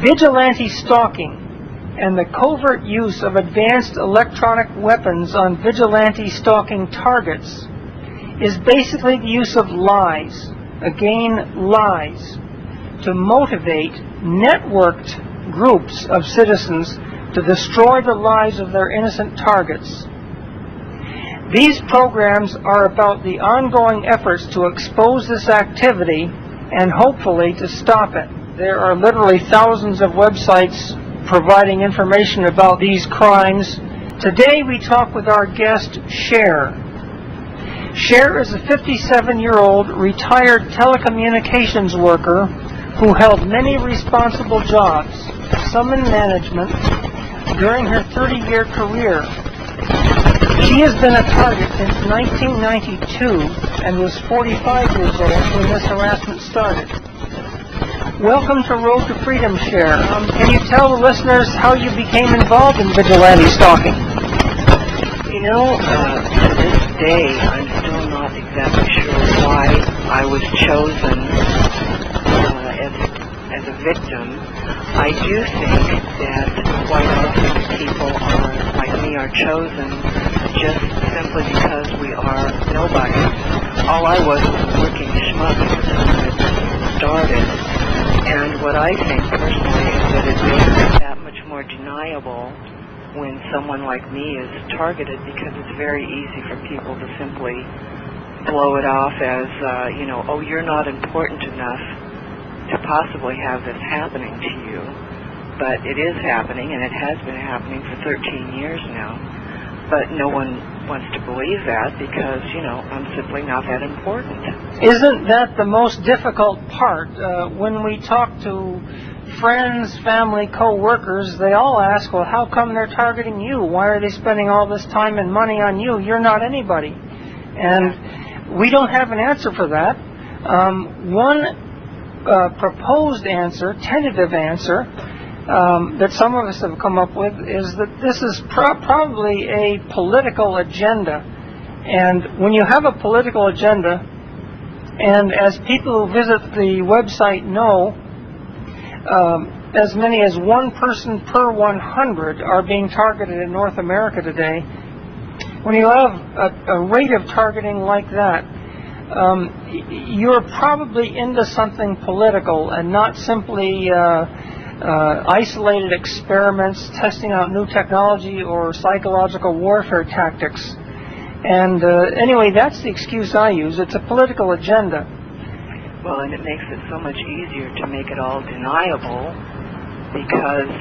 Vigilante stalking and the covert use of advanced electronic weapons on vigilante stalking targets is basically the use of lies, again lies, to motivate networked groups of citizens to destroy the lives of their innocent targets. These programs are about the ongoing efforts to expose this activity and hopefully to stop it. There are literally thousands of websites providing information about these crimes. Today we talk with our guest, Cher. Cher is a 57-year-old retired telecommunications worker who held many responsible jobs, some in management, during her 30-year career. She has been a target since 1992 and was 45 years old when this harassment started. Welcome to Road to Freedom, Cher. Can you tell the listeners how you became involved in vigilante stalking? You know, to this day, I'm still not exactly sure why I was chosen as a victim. I do think that quite often people like me are chosen just simply because we are nobody. All I was a working schmuck at the time it started. And what I think personally is that it makes it that much more deniable when someone like me is targeted, because it's very easy for people to simply blow it off as, oh, you're not important enough to possibly have this happening to you. But it is happening, and it has been happening for 13 years now. But no one wants to believe that because, I'm simply not that important. Isn't that the most difficult part? When we talk to friends, family, co-workers, they all ask, well, how come they're targeting you? Why are they spending all this time and money on you? You're not anybody. And we don't have an answer for that. One proposed answer, tentative answer, that some of us have come up with is that this is probably a political agenda. And when you have a political agenda, and as people who visit the website know, as many as one person per 100 are being targeted in North America today. When you have a rate of targeting like that, you're probably into something political and not simply isolated experiments, testing out new technology or psychological warfare tactics. And anyway, that's the excuse I use. It's a political agenda. Well, and it makes it so much easier to make it all deniable, because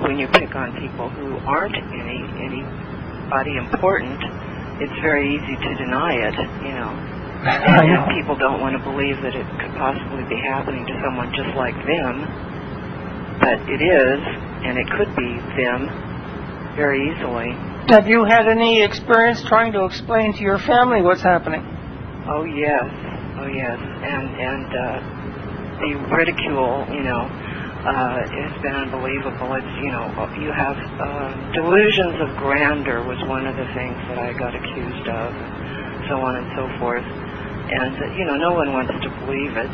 when you pick on people who aren't anybody important, it's very easy to deny it, And people don't want to believe that it could possibly be happening to someone just like them. But it is, and it could be them very easily. Have you had any experience trying to explain to your family what's happening? Oh yes, and the ridicule, has been unbelievable. It's, you have delusions of grandeur was one of the things that I got accused of, so on and so forth. And no one wants to believe it.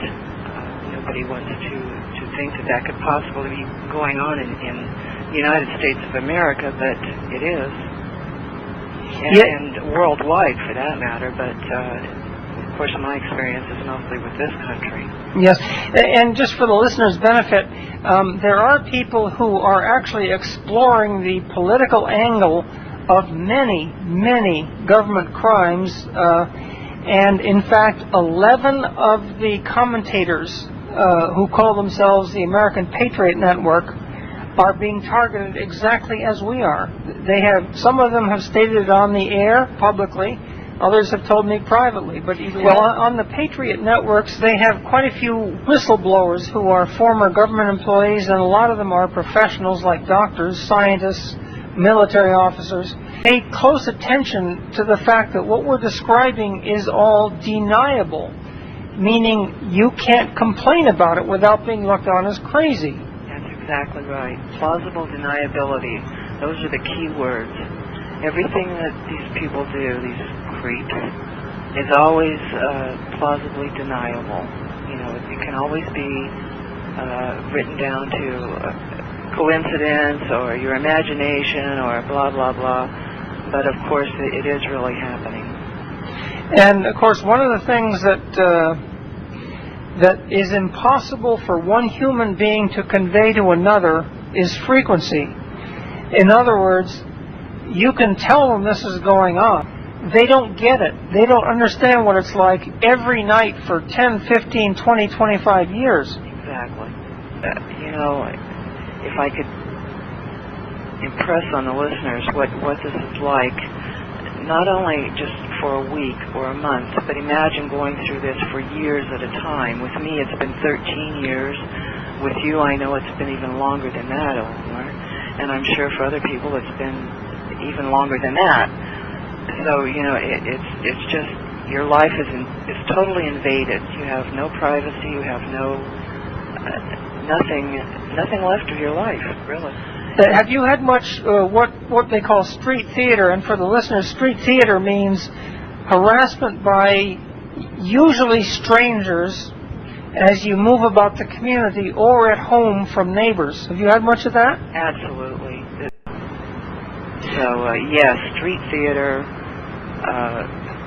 Nobody wants to think that could possibly be going on in the United States of America, but it is. And worldwide, for that matter, but of course my experience is mostly with this country. Yes, and just for the listeners' benefit, there are people who are actually exploring the political angle of many, many government crimes, and in fact 11 of the commentators who call themselves the American Patriot Network are being targeted exactly as we are. Some of them have stated it on the air publicly, others have told me privately. But on the Patriot networks, they have quite a few whistleblowers who are former government employees, and a lot of them are professionals like doctors, scientists, military officers. Pay close attention to the fact that what we're describing is all deniable, meaning you can't complain about it without being looked on as crazy. Exactly right. Plausible deniability. Those are the key words. Everything that these people do, these creeps, is always plausibly deniable. It can always be written down to coincidence or your imagination or blah, blah, blah. But, of course, it is really happening. And, of course, one of the things that is impossible for one human being to convey to another is frequency. In other words, you can tell them this is going on. They don't get it. They don't understand what it's like every night for 10, 15, 20, 25 years. Exactly. If I could impress on the listeners what this is like, not only just for a week or a month, but imagine going through this for years at a time. With me, it's been 13 years. With you, I know it's been even longer than that, Eleanor. And I'm sure for other people it's been even longer than that. So, it's just, your life is totally invaded. You have no privacy, you have nothing left of your life, really. Have you had much what they call street theater? And for the listeners, street theater means harassment by usually strangers as you move about the community or at home from neighbors. Have you had much of that? Absolutely. So, yes, street theater.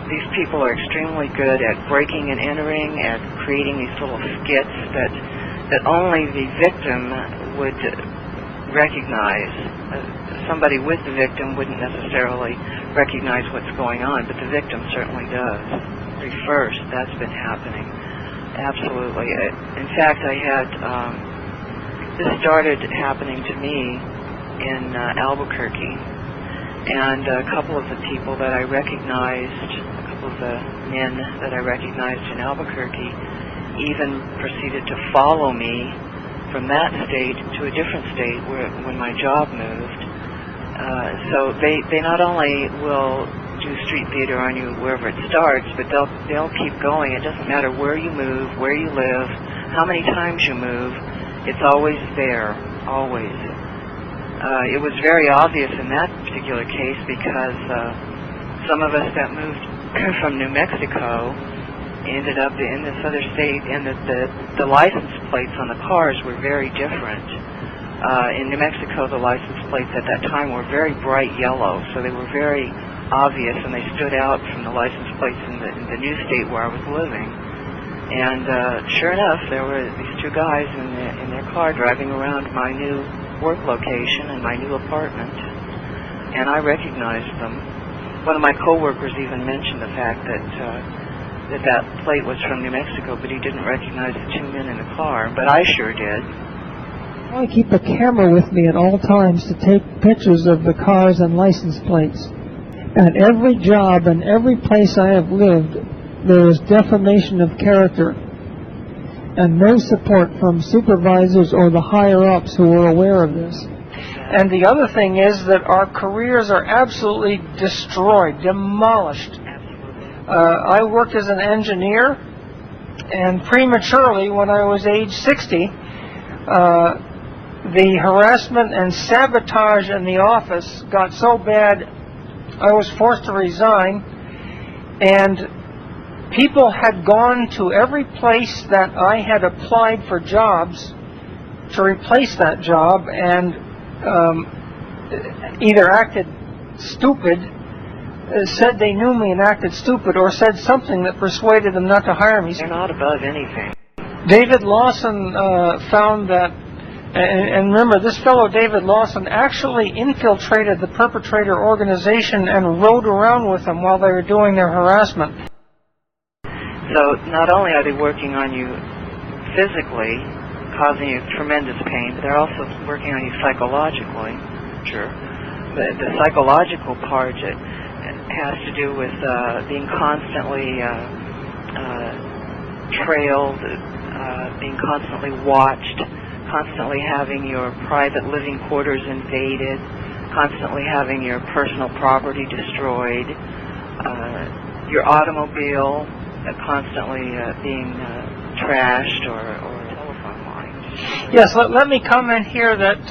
These people are extremely good at breaking and entering, at creating these little skits that only the victim would recognize. Somebody with the victim wouldn't necessarily recognize what's going on, but the victim certainly does. First, that's been happening. Absolutely. In fact, this started happening to me in Albuquerque, and a couple of the people that I recognized, a couple of the men that I recognized in Albuquerque, even proceeded to follow me from that state to a different state when my job moved. So they not only will do street theater on you wherever it starts, but they'll keep going. It doesn't matter where you move, where you live, how many times you move. It's always there, always. It was very obvious in that particular case because some of us that moved from New Mexico ended up in this other state, and the license plates on the cars were very different. In New Mexico, the license plates at that time were very bright yellow, so they were very obvious, and they stood out from the license plates in the new state where I was living. And sure enough, there were these two guys in their car driving around my new work location and my new apartment, and I recognized them. One of my coworkers even mentioned the fact that plate was from New Mexico, but he didn't recognize the two men in the car, but I sure did. I keep a camera with me at all times to take pictures of the cars and license plates. At every job and every place I have lived, there is defamation of character and no support from supervisors or the higher-ups who are aware of this. And the other thing is that our careers are absolutely destroyed, demolished. I worked as an engineer, and prematurely, when I was age 60, the harassment and sabotage in the office got so bad I was forced to resign, and people had gone to every place that I had applied for jobs to replace that job and either acted stupid, said they knew me and acted stupid, or said something that persuaded them not to hire me. They're not above anything. David Lawson found that, and remember, this fellow David Lawson actually infiltrated the perpetrator organization and rode around with them while they were doing their harassment. So not only are they working on you physically, causing you tremendous pain, but they're also working on you psychologically. Sure. The psychological part has to do with being constantly trailed, being constantly watched, constantly having your private living quarters invaded, constantly having your personal property destroyed, your automobile constantly being trashed or telephone lines. Yes, let me comment here that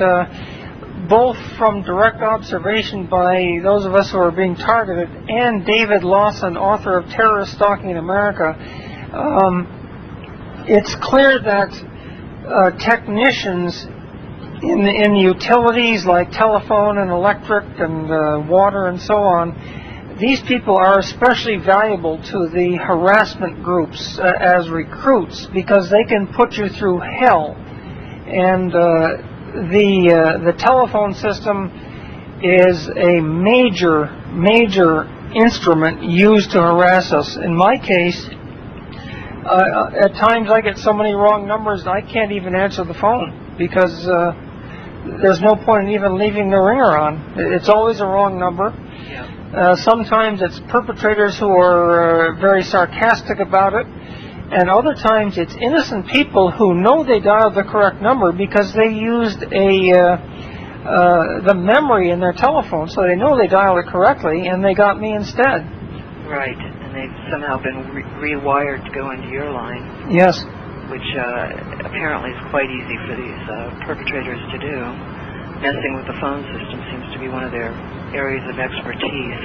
both from direct observation by those of us who are being targeted and David Lawson, author of Terrorist Stalking in America, it's clear that technicians in the utilities like telephone and electric and water and so on, these people are especially valuable to the harassment groups as recruits because they can put you through hell. And the telephone system is a major instrument used to harass us. In my case, at times I get so many wrong numbers I can't even answer the phone because there's no point in even leaving the ringer on. It's always a wrong number. Sometimes it's perpetrators who are very sarcastic about it, and other times it's innocent people who know they dialed the correct number because they used the memory in their telephone, so they know they dialed it correctly, and they got me instead. Right, and they've somehow been rewired to go into your line. Yes. Which apparently is quite easy for these perpetrators to do. Messing with the phone system seems to be one of their areas of expertise.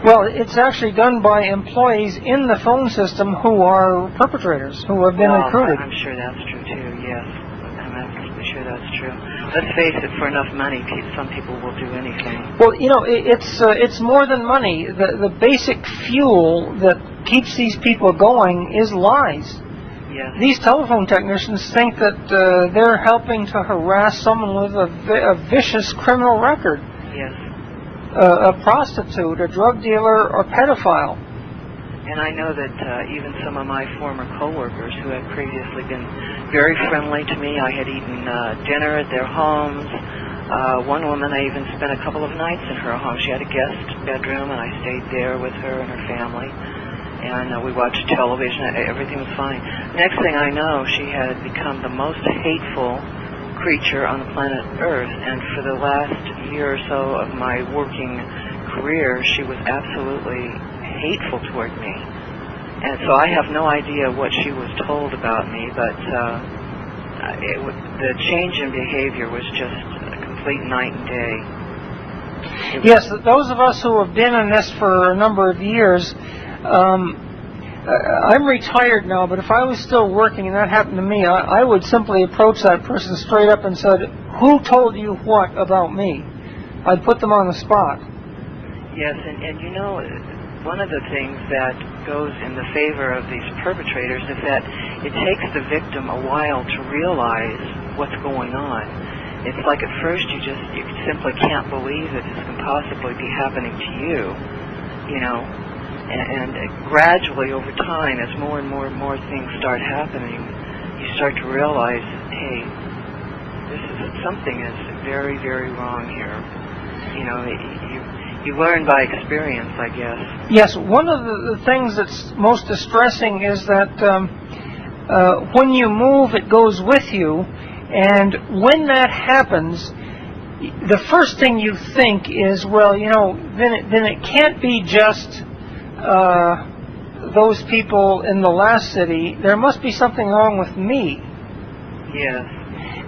Well, it's actually done by employees in the phone system who are perpetrators, who have been recruited. I'm sure that's true too, yes. I'm absolutely sure that's true. Let's face it, for enough money, some people will do anything. Well, you know, it's more than money. The basic fuel that keeps these people going is lies. Yes. These telephone technicians think that they're helping to harass someone with a vicious criminal record. Yes. A prostitute, a drug dealer, or pedophile. And I know that even some of my former coworkers who had previously been very friendly to me, I had eaten dinner at their homes. One woman, I even spent a couple of nights in her home. She had a guest bedroom, and I stayed there with her and her family. And we watched television. Everything was fine. Next thing I know, she had become the most hateful creature on the planet Earth. And for the last year or so of my working career, she was absolutely hateful toward me. And so I have no idea what she was told about me, but the change in behavior was just a complete night and day. Yes, those of us who have been in this for a number of years, I'm retired now, but if I was still working and that happened to me, I would simply approach that person straight up and said, "Who told you what about me?" I'd put them on the spot. Yes, and you know, one of the things that goes in the favor of these perpetrators is that it takes the victim a while to realize what's going on. It's like at first you simply can't believe that this can possibly be happening to you, you know. And gradually over time, as more and more and more things start happening, you start to realize, hey, something is very, very wrong here. You know, you learn by experience, I guess. Yes, one of the things that's most distressing is that when you move, it goes with you, and when that happens, the first thing you think is, well, you know, then it can't be just those people in the last city. There must be something wrong with me. Yes.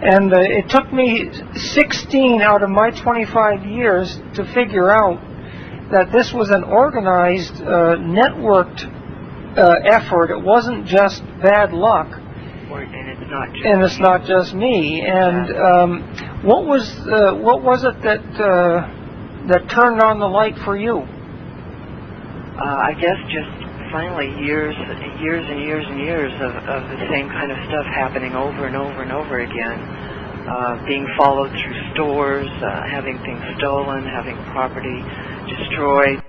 And it took me 16 out of my 25 years to figure out that this was an organized, networked effort. It wasn't just bad luck. And it's not just me. And what was it that turned on the light for you? I guess just finally years and years and years of the same kind of stuff happening over and over and over again. Being followed through stores, having things stolen, having property destroyed.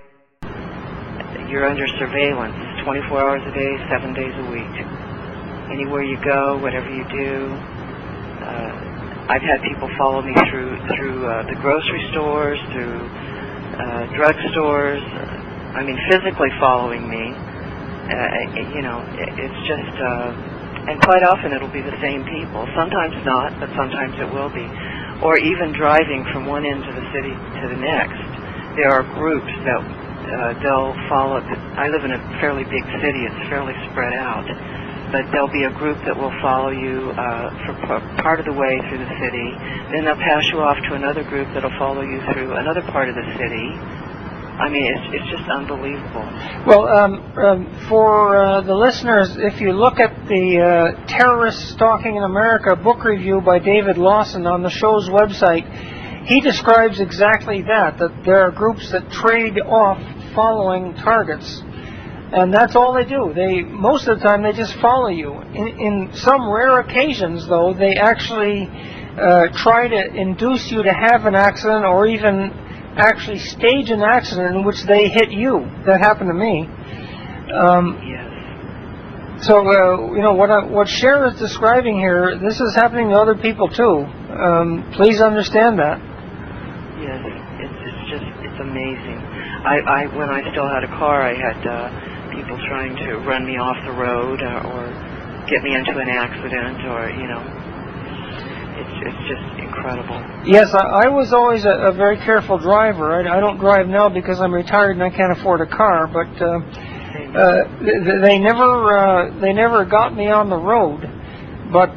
You're under surveillance 24 hours a day, 7 days a week. Anywhere you go, whatever you do. I've had people follow me through the grocery stores, through drugstores. I mean, physically following me. You know, it's just, and quite often it'll be the same people. Sometimes not, but sometimes it will be. Or even driving from one end of the city to the next. There are groups that they'll follow. I live in a fairly big city. It's fairly spread out. But there'll be a group that will follow you for part of the way through the city. Then they'll pass you off to another group that'll follow you through another part of the city. I mean, it's just unbelievable. Well, for the listeners, if you look at the Terrorist Stalking in America book review by David Lawson on the show's website, he describes exactly that there are groups that trade off following targets. And that's all they do. Most of the time, they just follow you. In some rare occasions, though, they actually try to induce you to have an accident or even actually stage an accident in which they hit you. That happened to me. Yes. So, what Cher is describing here, this is happening to other people, too. Please understand that. Yes, it's amazing. When I still had a car, I had people trying to run me off the road or get me into an accident, or it's just incredible. Yes, I was always a very careful driver. I don't drive now because I'm retired and I can't afford a car, but they never got me on the road, but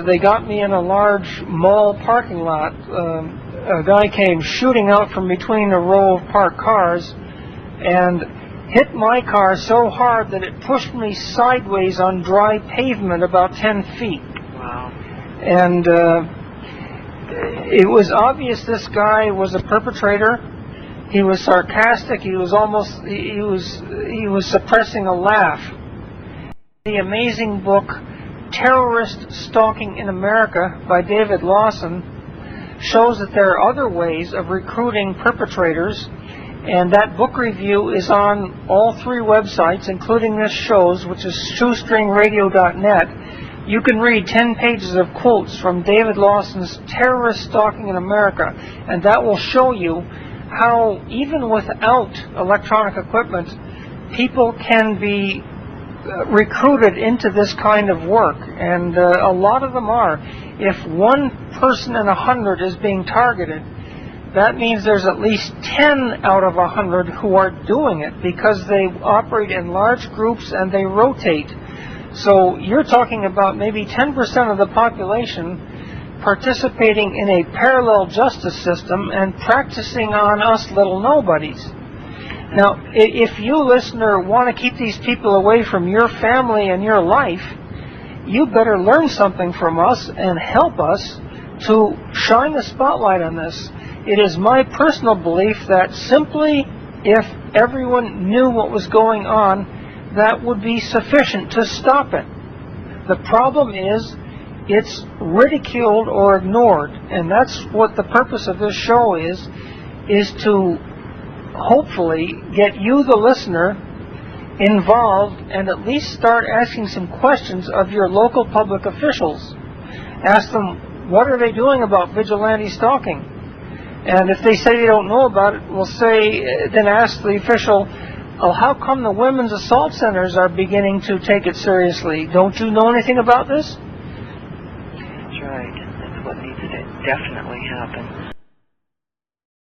they got me in a large mall parking lot. A guy came shooting out from between a row of parked cars and hit my car so hard that it pushed me sideways on dry pavement about 10 feet. Wow. And it was obvious this guy was a perpetrator. He was sarcastic. He was suppressing a laugh. The amazing book Terrorist Stalking in America by David Lawson shows that there are other ways of recruiting perpetrators. And that book review is on all 3 websites, including this show's, which is shoestringradio.net. You can read 10 pages of quotes from David Lawson's Terrorist Stalking in America, and that will show you how, even without electronic equipment, people can be recruited into this kind of work. And a lot of them are. If 1 person in 100 is being targeted, that means there's at least 10 out of 100 who are doing it because they operate in large groups and they rotate. So you're talking about maybe 10% of the population participating in a parallel justice system and practicing on us little nobodies. Now, if you, listener, want to keep these people away from your family and your life, you better learn something from us and help us to shine the spotlight on this. It is my personal belief that simply if everyone knew what was going on, that would be sufficient to stop it. The problem is it's ridiculed or ignored, and that's what the purpose of this show is to hopefully get you, the listener, involved and at least start asking some questions of your local public officials. Ask them, what are they doing about vigilante stalking? And if they say they don't know about it, then ask the official, how come the women's assault centers are beginning to take it seriously? Don't you know anything about this? That's right. That's what needs to definitely happen.